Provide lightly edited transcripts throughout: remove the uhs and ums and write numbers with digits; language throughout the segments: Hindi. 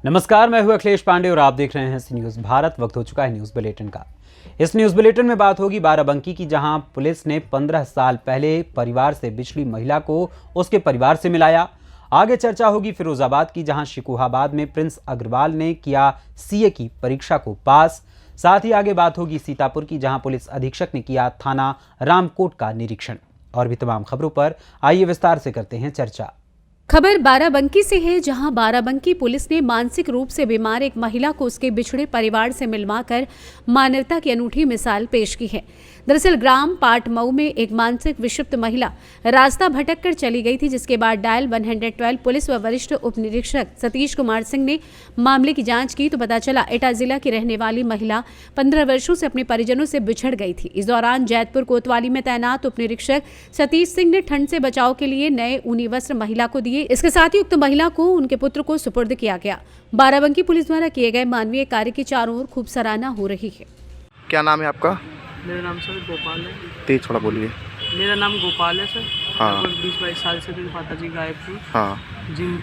नमस्कार, मैं हूं अखिलेश पांडे और आप देख रहे हैं सी न्यूज़ भारत। वक्त हो चुका है न्यूज़ बुलेटिन का। इस न्यूज़ बुलेटिन में बात होगी बाराबंकी की, जहां पुलिस ने 15 साल पहले परिवार से बिछड़ी महिला को उसके परिवार से मिलाया। आगे चर्चा होगी फिरोजाबाद की, जहां शिकोहाबाद में प्रिंस अग्रवाल ने किया सीए की परीक्षा को पास। साथ ही आगे बात होगी सीतापुर की, जहां पुलिस अधीक्षक ने किया थाना रामकोट का निरीक्षण। और भी तमाम खबरों पर आइए विस्तार से करते हैं चर्चा। खबर बाराबंकी से है, जहां बाराबंकी पुलिस ने मानसिक रूप से बीमार एक महिला को उसके बिछड़े परिवार से मिलवाकर मानवता की अनूठी मिसाल पेश की है। दरअसल ग्राम पाटमऊ में एक मानसिक विक्षिप्त महिला रास्ता भटक कर चली गई थी, जिसके बाद डायल 112 पुलिस व वरिष्ठ उप निरीक्षक सतीश कुमार सिंह ने मामले की जांच की तो पता चला एटा जिला की रहने वाली महिला 15 वर्षों से अपने परिजनों से बिछड़ गई थी। इस दौरान जैतपुर कोतवाली में तैनात उप निरीक्षक सतीश सिंह ने ठंड से बचाव के लिए नए ऊनी वस्त्र महिला को दिए। इसके साथ ही उक्त महिला को उनके पुत्र को सुपुर्द किया गया। बाराबंकी पुलिस द्वारा किए गए मानवीय कार्य की चारों ओर खूब सराहना हो रही है। क्या नाम है आपका? मेरा नाम सर गोपाल है। तेज थोड़ा बोलिए। मेरा नाम गोपाल है सर। हाँ। 20-22 साल से मेरे माता जी गायब थी। हाँ। जिन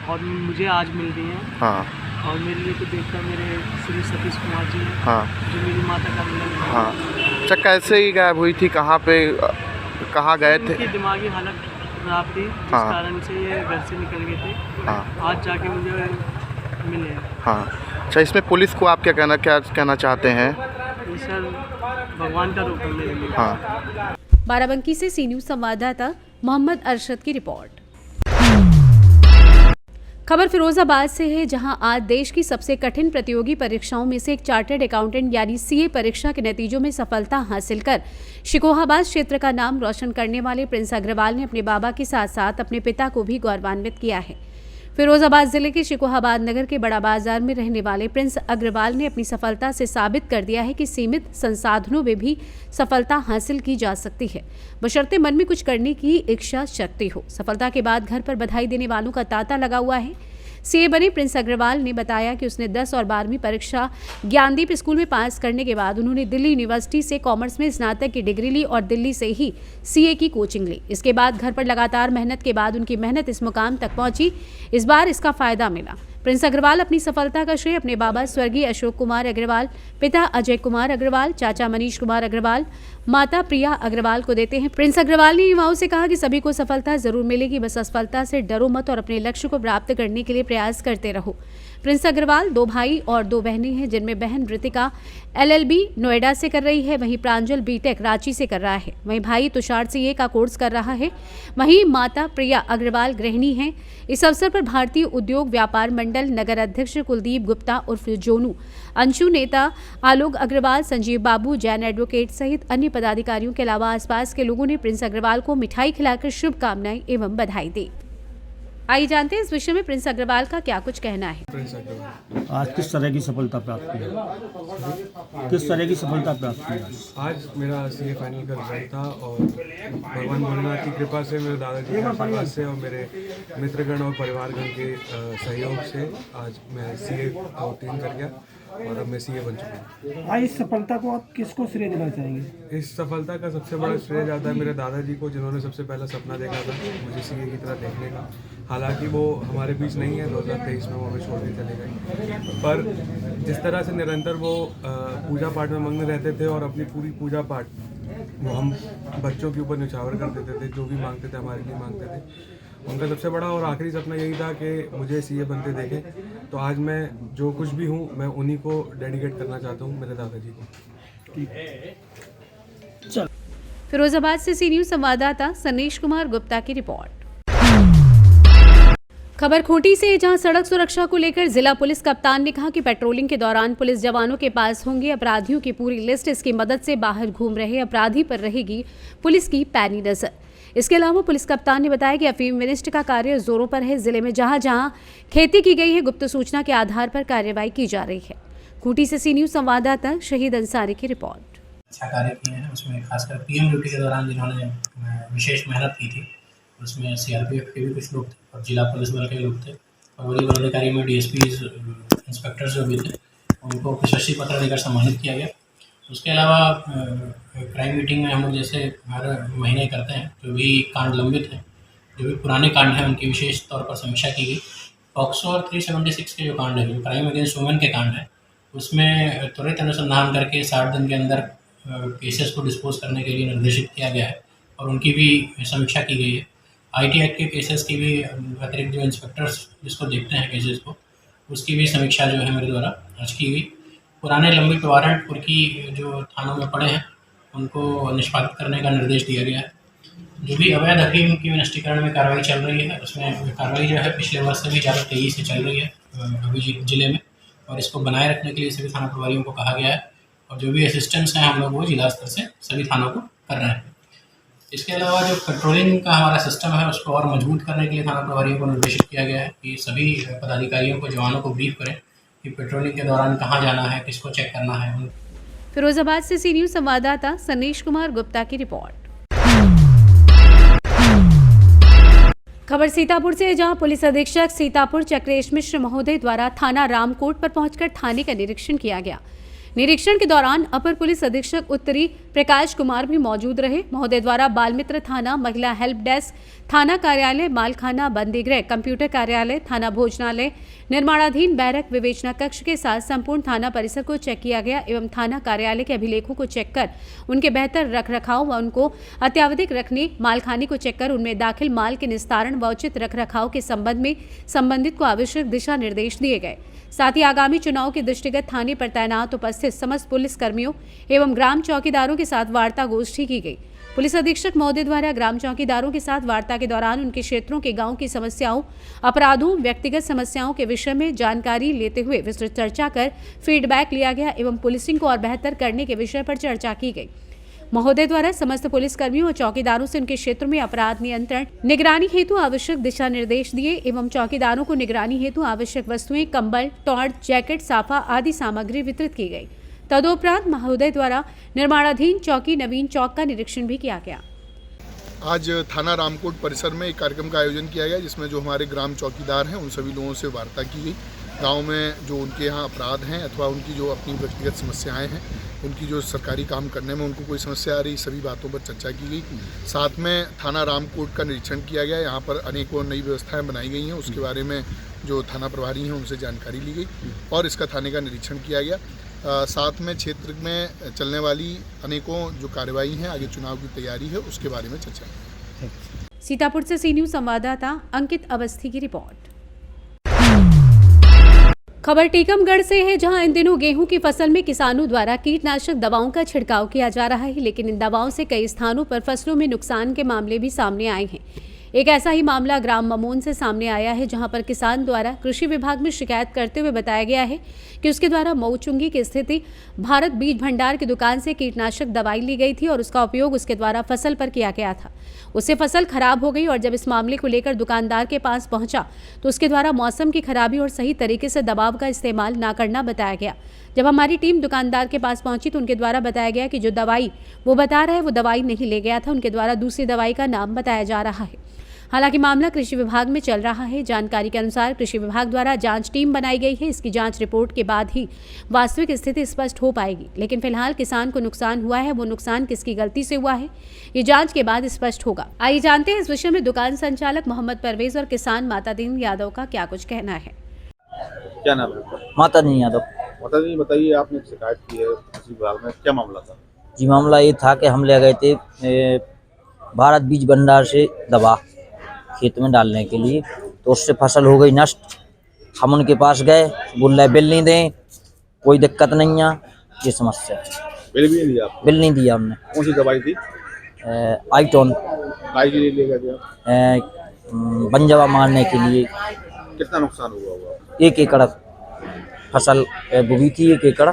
और मुझे आज मिल रही हैं। हाँ। और मेरे लिए तो देखकर मेरे श्री सतीश कुमार जी हैं। हाँ। जो मेरी माता का मिलन है। हाँ। अच्छा, कैसे ही गायब हुई थी? कहाँ पे, कहाँ गए थे? उनकी दिमागी हालत खराब थी, जिस हाँ। कारण से ये घर से निकल गए थे। हाँ। आज जाके मुझे मिले। हाँ। अच्छा, इसमें पुलिस को आप क्या कहना चाहते हैं? ये सर भगवान का रूप है मेरे लिए। हाँ। बाराबंकी से सी न्यूज़ संवाददाता मोहम्मद अरशद की रिपोर्ट। खबर फिरोजाबाद से है, जहां आज देश की सबसे कठिन प्रतियोगी परीक्षाओं में से एक चार्टर्ड अकाउंटेंट यानी सीए परीक्षा के नतीजों में सफलता हासिल कर शिकोहाबाद क्षेत्र का नाम रोशन करने वाले प्रिंस अग्रवाल ने अपने बाबा के साथ साथ अपने पिता को भी गौरवान्वित किया है। फिरोजाबाद जिले के शिकोहाबाद नगर के बड़ा बाजार में रहने वाले प्रिंस अग्रवाल ने अपनी सफलता से साबित कर दिया है कि सीमित संसाधनों में भी सफलता हासिल की जा सकती है, बशर्ते मन में कुछ करने की इच्छा शक्ति हो। सफलता के बाद घर पर बधाई देने वालों का तांता लगा हुआ है। सीए बने प्रिंस अग्रवाल ने बताया कि उसने 10 और 12वीं परीक्षा ज्ञानदीप स्कूल में पास करने के बाद उन्होंने दिल्ली यूनिवर्सिटी से कॉमर्स में स्नातक की डिग्री ली और दिल्ली से ही सीए की कोचिंग ली। इसके बाद घर पर लगातार मेहनत के बाद उनकी मेहनत इस मुकाम तक पहुंची। इस बार इसका फायदा मिला। प्रिंस अग्रवाल अपनी सफलता का श्रेय अपने बाबा स्वर्गीय अशोक कुमार अग्रवाल, पिता अजय कुमार अग्रवाल, चाचा मनीष कुमार अग्रवाल, माता प्रिया अग्रवाल को देते हैं। प्रिंस अग्रवाल ने युवाओं से कहा कि सभी को सफलता जरूर मिलेगी, बस असफलता से डरो मत और अपने लक्ष्य को प्राप्त करने के लिए प्रयास करते रहो। प्रिंस अग्रवाल 2 भाई और 2 बहनें हैं, जिनमें बहन ऋतिका LLB नोएडा से कर रही है, वहीं प्रांजल बीटेक रांची से कर रहा है, वहीं भाई तुषार सीए का कोर्स कर रहा है, वहीं माता प्रिया अग्रवाल गृहिणी हैं। इस अवसर पर भारतीय उद्योग व्यापार मंडल नगर अध्यक्ष कुलदीप गुप्ता उर्फ जोनू, अंशु नेता आलोक अग्रवाल, संजीव बाबू, जैन एडवोकेट सहित अन्य पदाधिकारियों के अलावा आसपास के लोगों ने प्रिंस अग्रवाल को मिठाई खिलाकर शुभकामनाएं एवं बधाई दी। आइए जानते हैं इस विषय में प्रिंस अग्रवाल का क्या कुछ कहना है। आज किस तरह की सफलता प्राप्त की? किस तरह की सफलता प्राप्त की? आज मेरा सीए फाइनल का रिजल्ट था और भगवान भोलेनाथ की कृपा से, मेरे दादाजी के आशीर्वाद से और मेरे मित्रगण और परिवारगण के सहयोग से आज मैं सीए उत्तीर्ण कर गया और अब मैं सीए बन चुका हूँ। आज इस सफलता को आप किसको श्रेय देना चाहेंगे? इस सफलता का सबसे बड़ा श्रेय जाता है मेरे दादाजी को, जिन्होंने सबसे पहला सपना देखा था मुझे सीए की तरह देखने का। हालांकि वो हमारे बीच नहीं है, 2023 में वो हमें छोड़ के चले गए, पर जिस तरह से निरंतर वो पूजा पाठ में मग्न रहते थे और अपनी पूरी पूजा पाठ वो हम बच्चों के ऊपर निछावर कर देते थे, जो भी मांगते थे हमारे लिए मांगते थे। उनका सबसे बड़ा और आखिरी सपना यही था कि मुझे सीए बनते देखें, तो आज मैं जो कुछ भी हूँ मैं उन्हीं को डेडिकेट करना चाहता हूँ, मेरे दादाजी को। फिरोजाबाद से सी न्यूज़ संवाददाता सनीश कुमार गुप्ता की रिपोर्ट। खबर खूंटी से, जहां सड़क सुरक्षा को लेकर जिला पुलिस कप्तान ने कहा कि पेट्रोलिंग के दौरान पुलिस जवानों के पास होंगे अपराधियों की पूरी लिस्ट। इसकी मदद से बाहर घूम रहे अपराधी पर रहेगी पुलिस की पैनी नजर। इसके अलावा पुलिस कप्तान ने बताया कि अफीम विनिष्ट का कार्य जोरों पर है। जिले में जहां जहां खेती की गई है, गुप्त सूचना के आधार पर कार्रवाई की जा रही है। खूंटी से सी न्यूज़ संवाददाता शहीद अंसारी की रिपोर्ट। अच्छा कार्य किए हैं, उसमें खासकर पीएम ड्यूटी के दौरान जिन्होंने विशेष मेहनत की थी, उसमें सीआरपीएफ के भी कुछ लोग थे और जिला पुलिस बल के लोग थे और वरीय पदाधिकारी में डीएसपी इंस्पेक्टर्स जो भी थे उनको प्रशस्ति पत्र देकर सम्मानित किया गया। उसके अलावा क्राइम मीटिंग में हम लोग जैसे हर महीने करते हैं, जो भी कांड लंबित हैं, जो भी पुराने कांड हैं, उनकी विशेष तौर पर समीक्षा की गई पॉक्सो और 376 के जो कांड है, जो क्राइम अगेंस्ट वुमेन के कांड है, उसमें त्वरित अनुसंधान करके 60 दिन के अंदर केसेस को डिस्पोज करने के लिए निर्देशित किया गया है और उनकी भी समीक्षा की गई है। आईटी एक्ट के केसेस की भी अतिरिक्त जो इंस्पेक्टर्स जिसको देखते हैं केसेस को, उसकी भी समीक्षा जो है मेरे द्वारा आज की गई। पुराने लंबित वारंट कुर्की जो थानों में पड़े हैं उनको निष्पादित करने का निर्देश दिया गया है। जो भी अवैध अफीम की नष्टीकरण में कार्रवाई चल रही है, उसमें कार्रवाई जो है पिछले वर्ष से भी ज़्यादा तेज़ी से चल रही है अभी जिले में, और इसको बनाए रखने के लिए सभी थाना प्रभारियों को कहा गया है और जो भी असिस्टेंट्स हैं हम लोग वो जिला स्तर से सभी थानों को कर रहे हैं। इसके अलावा जो पेट्रोलिंग का हमारा सिस्टम है उसको और मजबूत करने के लिए थाना प्रभारियों को निर्देशित किया गया है कि सभी पदाधिकारियों को, जवानों को ब्रीफ करें कि पेट्रोलिंग के दौरान कहाँ जाना है, किसको चेक करना है। फिरोजाबाद से सी न्यूज संवाददाता सनीश कुमार गुप्ता की रिपोर्ट। खबर सीतापुर से, जहां पुलिस अधीक्षक सीतापुर चक्रेश मिश्र महोदय द्वारा थाना रामकोट पर पहुंचकर थाने का निरीक्षण किया गया। निरीक्षण के दौरान अपर पुलिस अधीक्षक उत्तरी प्रकाश कुमार भी मौजूद रहे। महोदय द्वारा बाल मित्र थाना, महिला हेल्प डेस्क, थाना कार्यालय, मालखाना, बंदीगृह, कंप्यूटर कार्यालय, थाना भोजनालय, निर्माणाधीन बैरक, विवेचना कक्ष के साथ संपूर्ण थाना परिसर को चेक किया गया एवं थाना कार्यालय के अभिलेखों को चेक कर उनके बेहतर रखरखाव व उनको अत्यावधिक रखने, मालखाने को चेक कर उनमें दाखिल माल के निस्तारण व उचित रखरखाव के संबंध में संबंधित को आवश्यक दिशा निर्देश दिए गए। साथ ही आगामी चुनाव के दृष्टिगत थाने पर तैनात उपस्थित समस्त पुलिस कर्मियों एवं ग्राम चौकीदारों के साथ वार्ता गोष्ठी की गई। पुलिस अधीक्षक महोदय द्वारा ग्राम चौकीदारों के साथ वार्ता के दौरान उनके क्षेत्रों के गांव की समस्याओं, अपराधों, व्यक्तिगत समस्याओं के विषय में जानकारी लेते हुए विस्तृत चर्चा कर फीडबैक लिया गया एवं पुलिसिंग को और बेहतर करने के विषय पर चर्चा की गई। महोदय द्वारा समस्त पुलिसकर्मियों और चौकीदारों से उनके क्षेत्र में अपराध नियंत्रण, निगरानी हेतु आवश्यक दिशा निर्देश दिए एवं चौकीदारों को निगरानी हेतु आवश्यक वस्तुएं, कंबल, टॉर्च, जैकेट, साफा आदि सामग्री वितरित की गई। तदोपरांत महोदय द्वारा निर्माणाधीन चौकी नवीन चौक का निरीक्षण भी किया गया। आज थाना रामकोट परिसर में एक कार्यक्रम का आयोजन किया गया जिसमें जो हमारे ग्राम चौकीदार हैं उन सभी लोगों से वार्ता की गई। गांव में जो उनके यहाँ अपराध हैं अथवा उनकी जो अपनी व्यक्तिगत समस्याएं हैं, उनकी जो सरकारी काम करने में उनको कोई समस्या आ रही, सभी बातों पर चर्चा की गई। साथ में थाना रामकोट का निरीक्षण किया गया। यहाँ पर अनेकों नई व्यवस्थाएं बनाई गई हैं, उसके बारे में जो थाना प्रभारी हैं उनसे जानकारी ली गई और इसका थाने का निरीक्षण किया गया। साथ में क्षेत्र में चलने वाली अनेकों जो कार्रवाई हैं, आगे चुनाव की तैयारी है, उसके बारे में चर्चा की। सीतापुर से सी न्यूज संवाददाता अंकित अवस्थी की रिपोर्ट। खबर टीकमगढ़ से है, जहां इन दिनों गेहूं की फसल में किसानों द्वारा कीटनाशक दवाओं का छिड़काव किया जा रहा है, लेकिन इन दवाओं से कई स्थानों पर फसलों में नुकसान के मामले भी सामने आए हैं। एक ऐसा ही मामला ग्राम ममोन से सामने आया है, जहां पर किसान द्वारा कृषि विभाग में शिकायत करते हुए बताया गया है कि उसके द्वारा मऊचुंगी की स्थिति भारत बीज भंडार की दुकान से कीटनाशक दवाई ली गई थी और उसका उपयोग उसके द्वारा फसल पर किया गया था। उससे फसल खराब हो गई और जब इस मामले को लेकर दुकानदार के पास पहुंचा तो उसके द्वारा मौसम की खराबी और सही तरीके से दबाव का इस्तेमाल ना करना बताया गया। जब हमारी टीम दुकानदार के पास पहुंची तो उनके द्वारा बताया गया कि जो दवाई वो बता रहा है वो दवाई नहीं ले गया था, उनके द्वारा दूसरी दवाई का नाम बताया जा रहा है। हालांकि मामला कृषि विभाग में चल रहा है। जानकारी के अनुसार कृषि विभाग द्वारा जांच टीम बनाई गई है। इसकी जांच रिपोर्ट के बाद ही वास्तविक स्थिति स्पष्ट हो पाएगी, लेकिन फिलहाल किसान को नुकसान हुआ है, वो नुकसान किसकी गलती से हुआ है ये जांच के बाद स्पष्ट होगा। आइए जानते हैं इस विषय में दुकान संचालक मोहम्मद परवेज और किसान माता दीन यादव का क्या कुछ कहना है। क्या नाम है? माता दीन यादव। माता दीन, बताइए, आपने शिकायत की है कृषि विभाग में, क्या मामला था? जी, मामला ये था कि हम ले गए थे भारत बीज भंडार से दवा खेत में डालने के लिए, तो उससे फसल हो गई नष्ट। हम उनके पास गए, बोल रहे बिल नहीं दें, कोई दिक्कत नहीं है, ये समस्या। बिल भी नहीं दिया आपको? बिल नहीं दिया हमने। कौन सी दवाई थी? आईटोन। काय के लिए ले गए? बंजवा मारने के लिए। कितना नुकसान हुआ होगा? 1 एकड़ फसल बुगी थी, 1 एकड़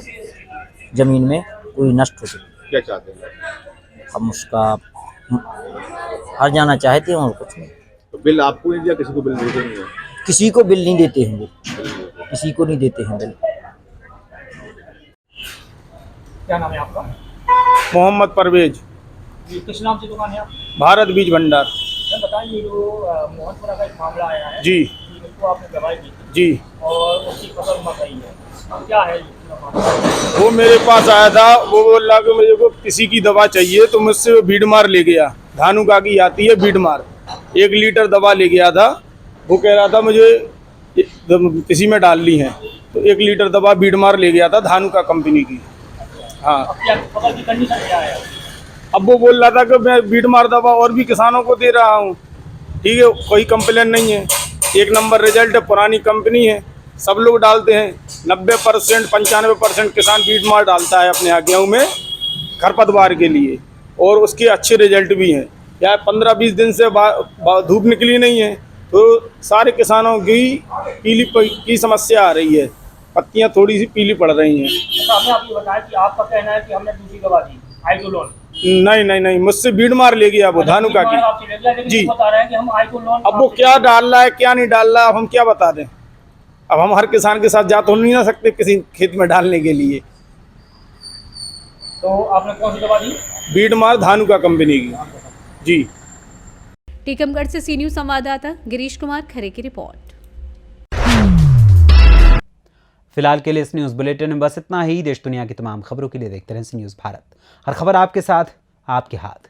जमीन में पूरी नष्ट हो गई। क्या चाहते हैं? हम उसका हर जाना चाहते हैं और कुछ नहीं। तो बिल आपको नहीं दिया, किसी को बिल देते नहीं है? किसी को बिल नहीं देते हैं, किसी को नहीं देते हैं बिल। क्या नाम है आपका? मोहम्मद परवेज। किस नाम से दुकान है आप? भारत बीज भंडार। बताइए, जो मोहनपुरा का एक मामला आया है जी, उसको आपने दवाई दी जी, और उसकी फसल मर गई है, अब क्या है मामला? वो मेरे पास आया था, वो बोल रहा कि मुझे को किसी की दवा चाहिए, तो मुझसे वो भीड़मार ले गया। धानुका की आती है भीड़मार, 1 लीटर दवा ले गया था। वो कह रहा था मुझे किसी में डाल ली हैं। तो 1 लीटर दवा बीडमार ले गया था धानुका कंपनी की। हाँ, अब वो बोल रहा था कि मैं बीडमार दवा और भी किसानों को दे रहा हूँ। ठीक है, कोई कंप्लेन नहीं है, 1 नंबर रिजल्ट है, पुरानी कंपनी है, सब लोग डालते हैं। 90% 95% किसान बीडमार डालता है अपने यहाँ गेहूँ में खरपतवार के लिए, और उसके अच्छे रिजल्ट भी हैं। या 15-20 दिन से धूप निकली नहीं है तो सारे किसानों की पीली की समस्या आ रही है, पत्तियां थोड़ी सी पीली पड़ रही हैं। हमने आपको बताया कि आपका कहना है कि हमने दूसरी दवा दी आइसोलोन। नहीं, मुझसे बीडमार ले गया वो धानुका की जी। बता रहे हैं कि हम आइसोलोन, अब वो क्या डाल रहा है क्या नहीं डाल रहा है, अब हम क्या बता दें। अब हम हर किसान के साथ जा तो नहीं ना सकते किसी खेत में डालने के लिए। तो आपने कौन सी दवा दी? बीडमार धानुका कंपनी की जी। टीकमगढ़ से सी न्यूज संवाददाता गिरीश कुमार खरे की रिपोर्ट। फिलहाल के लिए इस न्यूज़ बुलेटिन में बस इतना ही। देश दुनिया की तमाम खबरों के लिए देखते रहें सी न्यूज़ भारत। हर खबर आपके साथ, आपके हाथ।